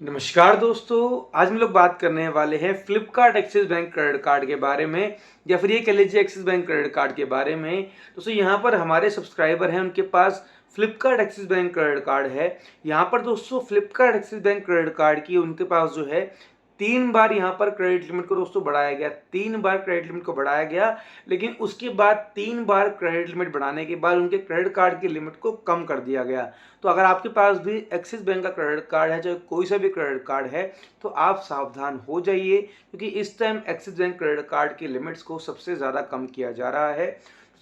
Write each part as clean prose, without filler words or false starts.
नमस्कार दोस्तों। आज हम लोग बात करने वाले हैं Flipkart Axis bank credit card के बारे में, या फिर ये कह लीजिए एक्सिस बैंक क्रेडिट कार्ड के बारे में। दोस्तों यहाँ पर हमारे सब्सक्राइबर हैं, उनके पास Flipkart Axis bank credit card है। यहाँ पर दोस्तों Flipkart Axis bank credit card की उनके पास जो है 3 बार यहाँ पर क्रेडिट लिमिट को दोस्तों बढ़ाया गया। 3 बार क्रेडिट लिमिट को बढ़ाया गया, लेकिन उसके बाद 3 बार क्रेडिट लिमिट बढ़ाने के बाद उनके क्रेडिट कार्ड की लिमिट को कम कर दिया गया। तो अगर आपके पास भी एक्सिस बैंक का क्रेडिट कार्ड है, चाहे कोई सा भी क्रेडिट कार्ड है, तो आप सावधान हो जाइए, क्योंकि इस time axis bank credit card की लिमिट्स को सबसे ज़्यादा कम किया जा रहा है।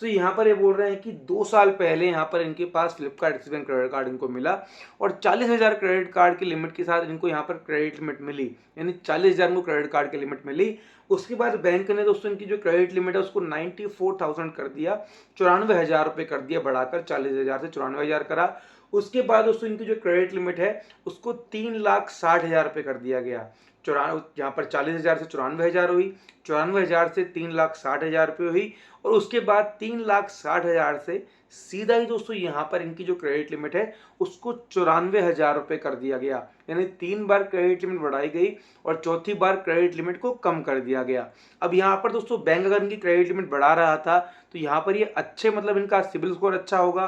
तो यहाँ पर ये बोल रहे हैं कि 2 साल पहले यहाँ पर इनके पास Flipkart Axis bank credit card इनको मिला और 40,000 क्रेडिट कार्ड की लिमिट के साथ इनको यहाँ पर क्रेडिट लिमिट मिली, यानी 40,000 को क्रेडिट कार्ड की लिमिट मिली। उसके बाद बैंक ने दोस्तों इनकी जो क्रेडिट लिमिट है उसको 94,000 कर दिया, 94,000 रुपये कर दिया, बढ़ाकर 40,000 से 94,000 करा। उसके बाद दोस्तों इनकी जो क्रेडिट लिमिट है उसको 3,60,000 रुपये कर दिया गया। यहाँ पर 40,000 से 94,000 हुई, 94,000 से 3,60,000 रुपये हुई, और उसके बाद 3,60,000 से सीधा ही दोस्तों यहाँ पर इनकी जो क्रेडिट लिमिट है उसको 94,000 रुपये कर दिया गया। यानी 3 बार क्रेडिट लिमिट बढ़ाई गई और चौथी बार क्रेडिट लिमिट को कम कर दिया गया। अब यहाँ पर दोस्तों बैंक अगर इनकी क्रेडिट लिमिट बढ़ा रहा था तो यहाँ पर ये अच्छे मतलब इनका सिबिल स्कोर अच्छा होगा,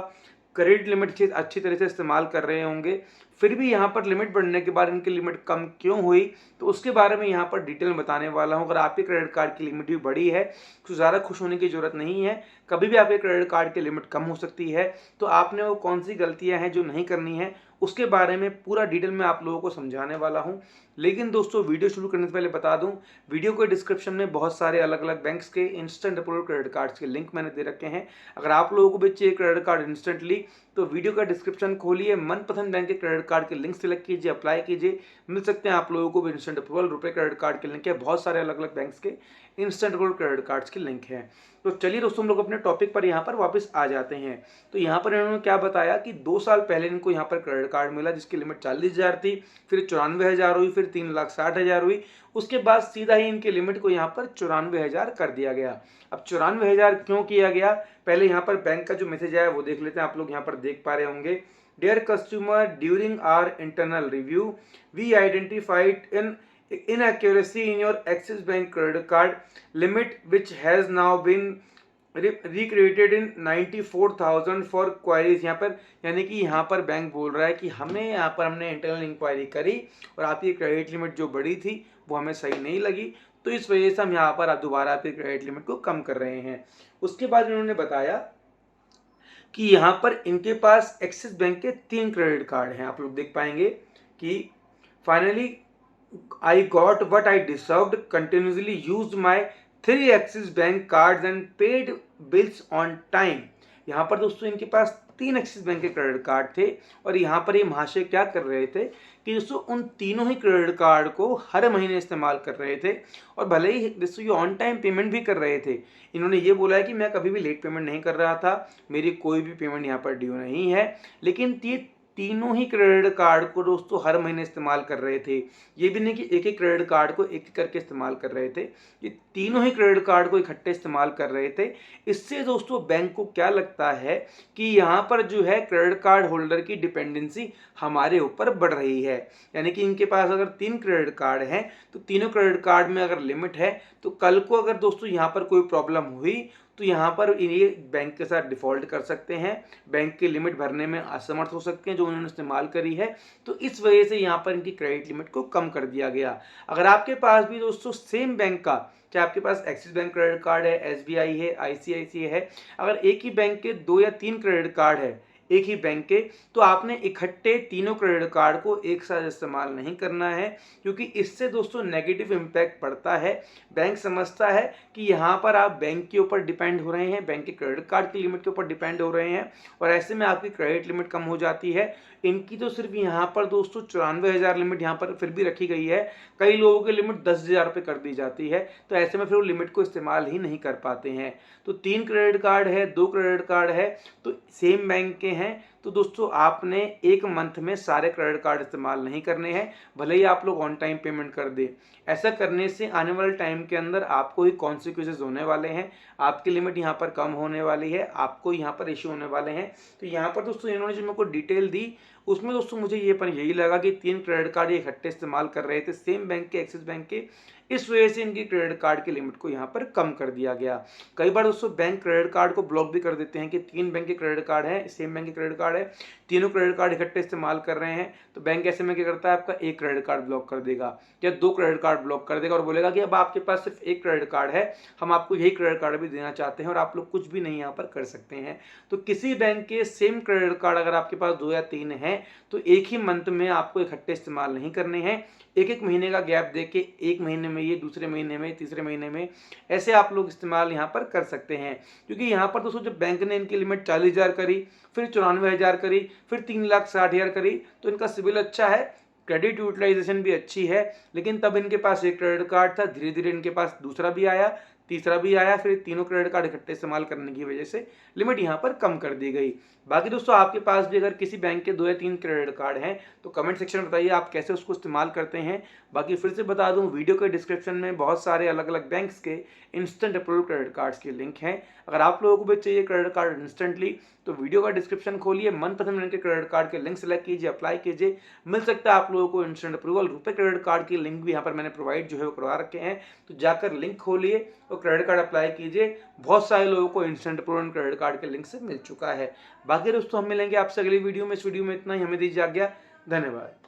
क्रेडिट लिमिट अच्छी तरह से इस्तेमाल कर रहे होंगे। फिर भी यहाँ पर लिमिट बढ़ने के बाद इनकी लिमिट कम क्यों हुई, तो उसके बारे में यहाँ पर डिटेल में बताने वाला हूँ। अगर आपके क्रेडिट कार्ड की लिमिट भी बढ़ी है तो ज़्यादा खुश होने की ज़रूरत नहीं है, कभी भी आपके क्रेडिट कार्ड की लिमिट कम हो सकती है। तो आपने वो कौन सी गलतियाँ हैं जो नहीं करनी है, उसके बारे में पूरा डिटेल में आप लोगों को समझाने वाला हूँ। लेकिन दोस्तों वीडियो शुरू करने से पहले बता दूं, वीडियो के डिस्क्रिप्शन में बहुत सारे अलग अलग बैंक्स के इंस्टेंट अप्रूवल क्रेडिट कार्ड्स के लिंक मैंने दे रखे हैं। अगर आप लोगों को भी चाहिए क्रेडिट कार्ड इंस्टेंटली, तो वीडियो का डिस्क्रिप्शन खोलिए, मनपसंद बैंक के क्रेडिट कार्ड के लिंक सेलेक्ट कीजिए, अप्लाई कीजिए, मिल सकते हैं आप लोगों को भी इंस्टेंट अप्रूवल। रुपए क्रेडिट कार्ड के लिंक है, बहुत सारे अलग अलग बैंक्स के इंस्टेंट अप्रूवल क्रेडिट कार्ड्स के लिंक हैं। तो चलिए दोस्तों हम लोग अपने टॉपिक पर यहाँ पर वापस आ जाते हैं। तो यहाँ पर इन्होंने क्या बताया कि 2 साल पहले इनको यहाँ पर क्रेडिट कार्ड मिला जिसकी लिमिट 40,000 थी, फिर 94,000 हुई, फिर 3,60,000 हुई। उसके बाद सीधा ही इनकी लिमिट को यहाँ पर 94,000 कर दिया गया। अब 94,000 क्यों किया गया, पहले यहाँ पर बैंक का जो मैसेज आया वो देख लेते हैं। आप लोग यहाँ पर देख पा रहे होंगे, dear customer, during our internal review we identified in inaccuracy in your Axis Bank credit card limit, which has now been recreated in 94,000 for queries। यहाँ पर यानी कि यहाँ पर बैंक बोल रहा है कि हमने इंटरनल इंक्वायरी करी और आपकी क्रेडिट लिमिट जो बढ़ी थी वो हमें सही नहीं लगी, तो इस वजह से हम यहाँ पर दोबारा आपकी क्रेडिट लिमिट को कम कर रहे हैं। उसके बाद इन्होंने बताया कि यहाँ पर इनके पास एक्सिस बैंक के 3 क्रेडिट कार्ड हैं। आप लोग देख पाएंगे कि finally I got what I deserved, continuously used my 3 Axis Bank cards and paid bills on time। यहाँ पर दोस्तों इनके पास 3 एक्सिस बैंक के क्रेडिट कार्ड थे, और यहाँ पर ये महाशय क्या कर रहे थे कि दोस्तों उन तीनों ही क्रेडिट कार्ड को हर महीने इस्तेमाल कर रहे थे, और भले ही दोस्तों ये ऑन टाइम पेमेंट भी कर रहे थे। इन्होंने ये बोला है कि मैं कभी भी लेट पेमेंट नहीं कर रहा था, मेरी कोई भी पेमेंट यहाँ पर ड्यू नहीं है, लेकिन ये तीनों ही क्रेडिट कार्ड को दोस्तों हर महीने इस्तेमाल कर रहे थे। ये भी नहीं कि एक एक क्रेडिट कार्ड को एक एक करके इस्तेमाल कर रहे थे, ये तीनों ही क्रेडिट कार्ड को इकट्ठे इस्तेमाल कर रहे थे। इससे दोस्तों बैंक को क्या लगता है कि यहाँ पर जो है क्रेडिट कार्ड होल्डर की डिपेंडेंसी हमारे ऊपर बढ़ रही है। यानी कि इनके पास अगर 3 क्रेडिट कार्ड हैं तो तीनों क्रेडिट कार्ड में अगर लिमिट है, तो कल को अगर दोस्तों यहाँ पर कोई प्रॉब्लम हुई तो यहाँ पर ये बैंक के साथ डिफ़ॉल्ट कर सकते हैं, बैंक की लिमिट भरने में असमर्थ हो सकते हैं जो उन्होंने इस्तेमाल करी है। तो इस वजह से यहाँ पर इनकी क्रेडिट लिमिट को कम कर दिया गया। अगर आपके पास भी दोस्तों सेम बैंक का, चाहे आपके पास एक्सिस बैंक क्रेडिट कार्ड है, एसबीआई है, आईसीआईसीआई है, अगर एक ही बैंक के 2 या 3 क्रेडिट कार्ड है एक ही बैंक के, तो आपने इकट्ठे तीनों क्रेडिट कार्ड को एक साथ इस्तेमाल नहीं करना है, क्योंकि इससे दोस्तों नेगेटिव इम्पैक्ट पड़ता है। बैंक समझता है कि यहाँ पर आप बैंक के ऊपर डिपेंड हो रहे हैं, बैंक के क्रेडिट कार्ड की लिमिट के ऊपर डिपेंड हो रहे हैं, और ऐसे में आपकी क्रेडिट लिमिट कम हो जाती है। इनकी तो सिर्फ यहाँ पर दोस्तों 94,000 लिमिट यहाँ पर फिर भी रखी गई है, कई लोगों की लिमिट 10,000 रुपये कर दी जाती है, तो ऐसे में फिर वो लिमिट को इस्तेमाल ही नहीं कर पाते हैं। तो 3 क्रेडिट कार्ड है, 2 क्रेडिट कार्ड है, तो सेम बैंक के हैं, तो दोस्तों आपने एक मंथ में सारे क्रेडिट कार्ड इस्तेमाल नहीं करने हैं, भले ही आप लोग ऑन टाइम पेमेंट कर दें। ऐसा करने से आने वाले टाइम के अंदर आपको ही कॉन्सिक्वेंसेस होने वाले हैं, आपकी लिमिट यहाँ पर कम होने वाली है, आपको यहाँ पर इश्यू होने वाले हैं। तो यहाँ पर दोस्तों इन्होंने जो मेरे को डिटेल दी उसमें दोस्तों मुझे ये पर यही लगा कि 3 क्रेडिट कार्ड ये इकट्ठे इस्तेमाल कर रहे थे सेम बैंक के, एक्सिस बैंक के, इस वजह से इनकी क्रेडिट कार्ड की लिमिट को यहाँ पर कम कर दिया गया। कई बार दोस्तों बैंक क्रेडिट कार्ड को ब्लॉक भी कर देते हैं कि 3 बैंक के क्रेडिट कार्ड हैं, सेम बैंक के क्रेडिट कार्ड है, तीनों क्रेडिट कार्ड इकट्ठे इस्तेमाल कर रहे हैं, तो बैंक ऐसे में क्या करता है, आपका एक क्रेडिट कार्ड ब्लॉक कर देगा या 2 क्रेडिट कार्ड ब्लॉक कर देगा और बोलेगा कि अब आपके पास सिर्फ एक क्रेडिट कार्ड है, हम आपको यही क्रेडिट कार्ड भी देना चाहते हैं और आप लोग कुछ भी नहीं यहाँ पर कर सकते हैं। तो किसी बैंक के सेम क्रेडिट कार्ड अगर आपके पास 2 या 3 हैं तो एक ही मंथ में आपको इकट्ठे इस्तेमाल नहीं करने हैं, एक एक महीने का गैप देके एक महीने में ये, दूसरे महीने में, तीसरे महीने में, ऐसे आप लोग इस्तेमाल यहाँ पर कर सकते हैं। क्योंकि यहाँ पर दोस्तों जब बैंक ने इनकी लिमिट 40,000 करी, फिर 94,000 करी, फिर 3,60,000 करी, तो इनका सिबिल अच्छा है, क्रेडिट यूटिलाइजेशन भी अच्छी है, लेकिन तब इनके पास एक क्रेडिट कार्ड था, धीरे धीरे इनके पास दूसरा भी आया, तीसरा भी आया, फिर तीनों क्रेडिट कार्ड इकट्ठे इस्तेमाल करने की वजह से लिमिट यहाँ पर कम कर दी गई। बाकी दोस्तों आपके पास भी अगर किसी बैंक के 2 या 3 क्रेडिट कार्ड हैं तो कमेंट सेक्शन में बताइए आप कैसे उसको इस्तेमाल करते हैं। बाकी फिर से बता दूं, वीडियो के डिस्क्रिप्शन में बहुत सारे अलग अलग बैंक्स के इंस्टेंट अप्रूवल क्रेडिट कार्ड्स के लिंक हैं। अगर आप लोगों को भी चाहिए क्रेडिट कार्ड इंस्टेंटली तो वीडियो का डिस्क्रिप्शन खोलिए, मनपसंद बैंक के क्रेडिट कार्ड के लिंक सेलेक्ट कीजिए, अप्लाई कीजिए, मिल सकता है आप लोगों को इंस्टेंट अप्रूवल। रुपए क्रेडिट कार्ड के लिंक भी यहाँ पर मैंने प्रोवाइड जो है वो करवा रखे हैं, तो जाकर लिंक खोलिए और क्रेडिट कार्ड अप्लाई कीजिए। बहुत सारे लोगों को इंस्टेंट अप्रूवल क्रेडिट कार्ड के लिंक से मिल चुका है। बाकी दोस्तों हम मिलेंगे आपसे अगली वीडियो में। इस वीडियो में इतना ही, हमें दीजिए आज्ञा, धन्यवाद।